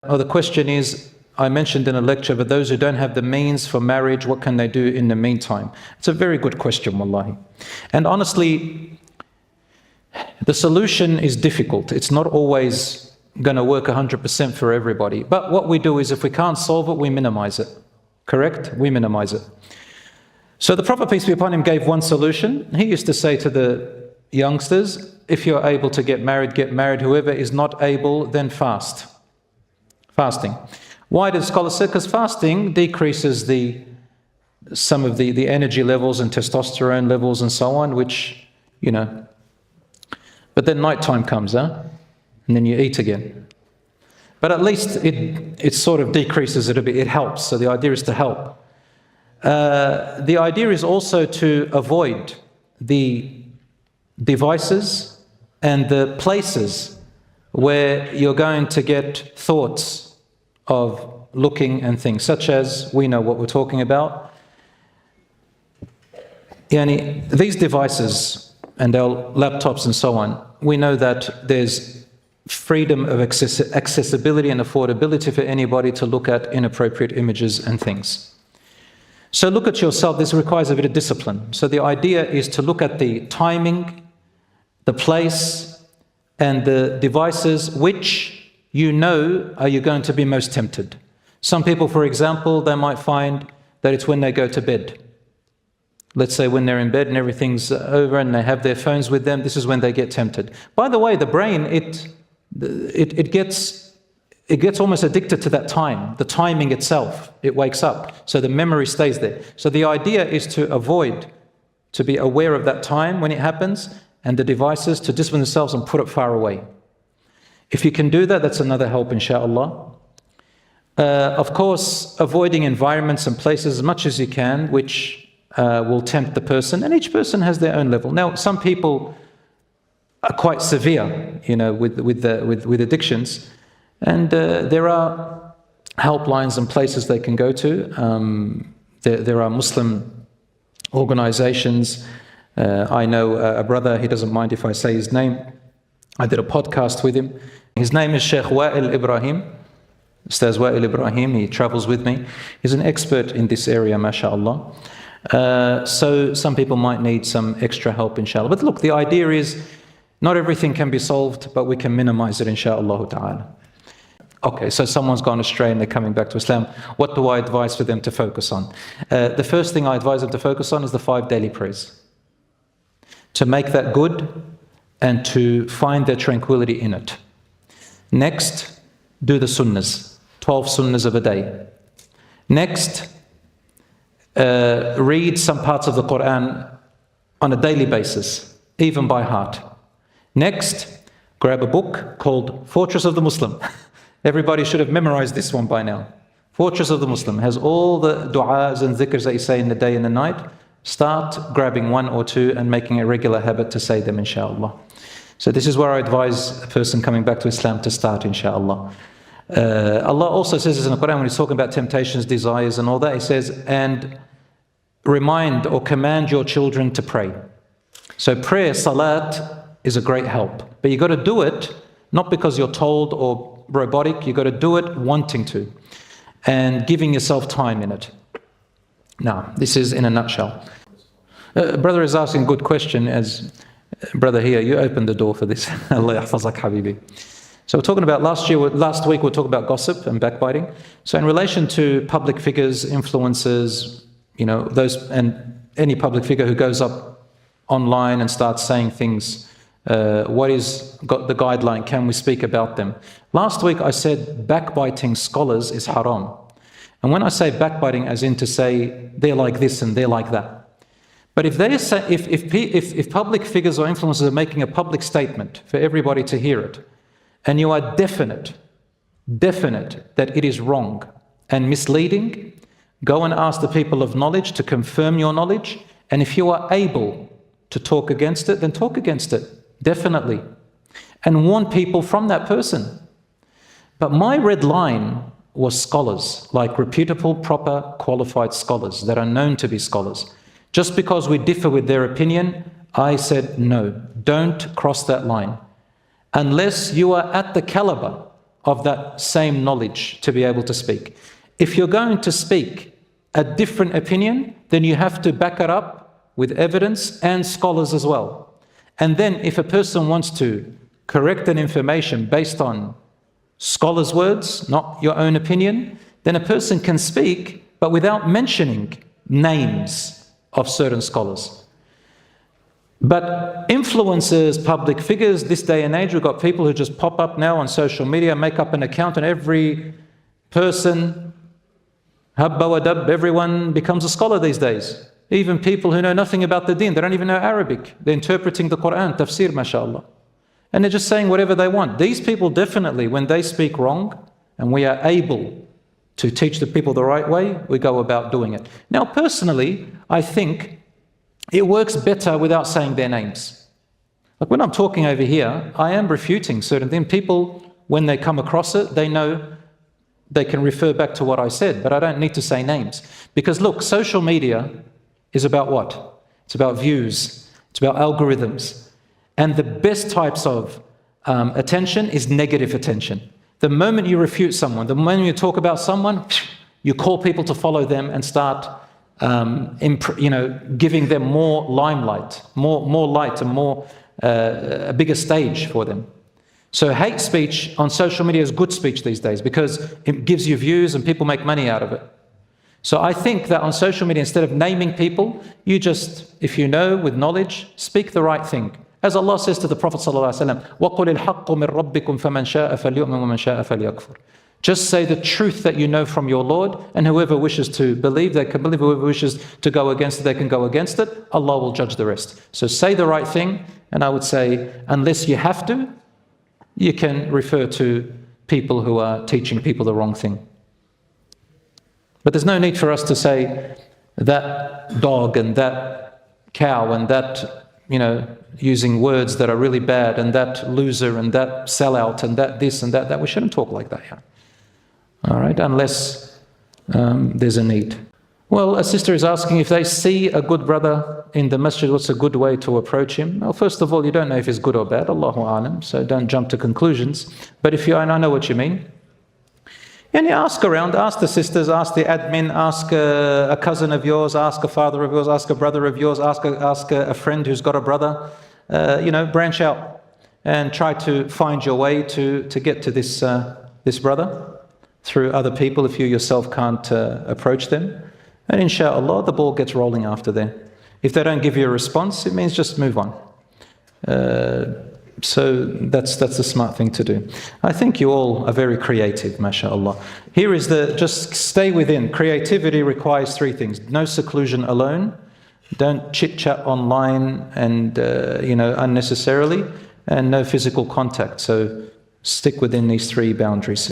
The question is, I mentioned in a lecture, for those who don't have the means for marriage, what can they do in the meantime? It's a very good question, wallahi. And honestly, the solution is difficult. It's not always going to work 100% for everybody. But what we do is, if we can't solve it, we minimize it. Correct? We minimize it. So the Prophet, peace be upon him, gave one solution. He used to say to the youngsters, if you're able to get married, get married. Whoever is not able, then fast. Fasting. Why did scholars say? Because fasting decreases some of the energy levels and testosterone levels and so on, which, but then nighttime comes, and then you eat again. But at least it sort of decreases it a bit. It helps. So the idea is to help. The idea is also to avoid the devices and the places where you're going to get thoughts of looking and things, such as, we know what we're talking about. These devices and our laptops and so on, we know that there's freedom of accessibility and affordability for anybody to look at inappropriate images and things. So look at yourself. This requires a bit of discipline. So the idea is to look at the timing, the place, and the devices which are you going to be most tempted. Some people, for example, they might find that it's when they go to bed. Let's say when they're in bed and everything's over and they have their phones with them, this is when they get tempted. By the way, the brain, it gets almost addicted to that time, the timing itself. It wakes up, so the memory stays there. So the idea is to avoid, to be aware of that time when it happens, and the devices, to discipline themselves and put it far away. If you can do that, that's another help, inshallah. Of course, avoiding environments and places as much as you can, which will tempt the person, and each person has their own level. Now, some people are quite severe, with addictions, and there are helplines and places they can go to. There are Muslim organizations. I know a brother, he doesn't mind if I say his name. I did a podcast with him. His name is Sheikh Wa'il Ibrahim. Ustaz Wa'il Ibrahim, he travels with me. He's an expert in this area, mashallah. So some people might need some extra help, inshallah. But look, the idea is not everything can be solved, but we can minimize it, inshallah ta'ala. Okay, so someone's gone astray and they're coming back to Islam. What do I advise for them to focus on? The first thing I advise them to focus on is the 5 daily prayers. To make that good and to find their tranquility in it. Next, do the sunnahs, 12 sunnahs of a day. Next, read some parts of the Quran on a daily basis, even by heart. Next, grab a book called Fortress of the Muslim. Everybody should have memorized this one by now. Fortress of the Muslim has all the du'as and dhikrs that you say in the day and the night. Start grabbing 1 or 2 and making a regular habit to say them, inshallah. So this is where I advise a person coming back to Islam to start, inshallah. Allah also says this in the Quran when He's talking about temptations, desires and all that. He says, and remind or command your children to pray. So prayer, salat, is a great help. But you've got to do it, not because you're told or robotic. You've got to do it wanting to and giving yourself time in it. Now, this is in a nutshell. Brother is asking a good question. As brother here, you opened the door for this. Allah yahfazak habibi. So we're talking about last week we were talking about gossip and backbiting. So in relation to public figures, influencers, those, and any public figure who goes up online and starts saying things, what is the guideline? Can we speak about them? Last week I said backbiting scholars is haram. And when I say backbiting, as in to say they're like this and they're like that. But if they say, if public figures or influencers are making a public statement for everybody to hear it, and you are definite that it is wrong and misleading, go and ask the people of knowledge to confirm your knowledge. And if you are able to talk against it, then talk against it, definitely. And warn people from that person. But my red line was scholars, like reputable, proper, qualified scholars that are known to be scholars. Just because we differ with their opinion, I said, no, don't cross that line. Unless you are at the caliber of that same knowledge to be able to speak. If you're going to speak a different opinion, then you have to back it up with evidence and scholars as well. And then if a person wants to correct an information based on scholars' words, not your own opinion, then a person can speak, but without mentioning names of certain scholars. But influencers, public figures, this day and age, we've got people who just pop up now on social media, make up an account, and every person, habba wa dab, everyone becomes a scholar these days. Even people who know nothing about the deen, they don't even know Arabic. They're interpreting the Quran, tafsir, mashallah. And they're just saying whatever they want. These people definitely, when they speak wrong, and we are able to teach the people the right way, we go about doing it. Now, personally, I think it works better without saying their names. Like when I'm talking over here, I am refuting certain things. People, when they come across it, they know they can refer back to what I said, but I don't need to say names. Because look, social media is about what? It's about views. It's about algorithms. And the best types of attention is negative attention. The moment you refute someone, the moment you talk about someone, you call people to follow them and start giving them more limelight, more light, and a bigger stage for them. So hate speech on social media is good speech these days because it gives you views and people make money out of it. So I think that on social media, instead of naming people, you just, if you know with knowledge, speak the right thing. As Allah says to the Prophet ﷺ, وَقُلِ الْحَقُّ مِنْ رَبِّكُمْ فَمَنْ شَاءَ فَلْيُؤْمِنْ وَمَنْ شَاءَ فَلْيَكْفُرْ. Just say the truth that you know from your Lord, and whoever wishes to believe, they can believe. Whoever wishes to go against it, they can go against it. Allah will judge the rest. So say the right thing, and I would say, unless you have to, you can refer to people who are teaching people the wrong thing. But there's no need for us to say that dog and that cow and that, using words that are really bad, and that loser and that sellout and that this and that. We shouldn't talk like that here. All right, unless there's a need. Well, a sister is asking if they see a good brother in the masjid, what's a good way to approach him? Well, first of all, you don't know if he's good or bad, Allahu A'lam, so don't jump to conclusions. But if I know what you mean. And you ask around, ask the sisters, ask the admin, ask a cousin of yours, ask a father of yours, ask a brother of yours, ask a friend who's got a brother. Branch out and try to find your way to get to this brother through other people if you yourself can't approach them. And inshallah, the ball gets rolling after there. If they don't give you a response, it means just move on. So that's the smart thing to do. I think you all are very creative, mashallah. Here is just stay within. Creativity requires three things. No seclusion alone. Don't chit-chat online and, unnecessarily. And no physical contact. So stick within these three boundaries.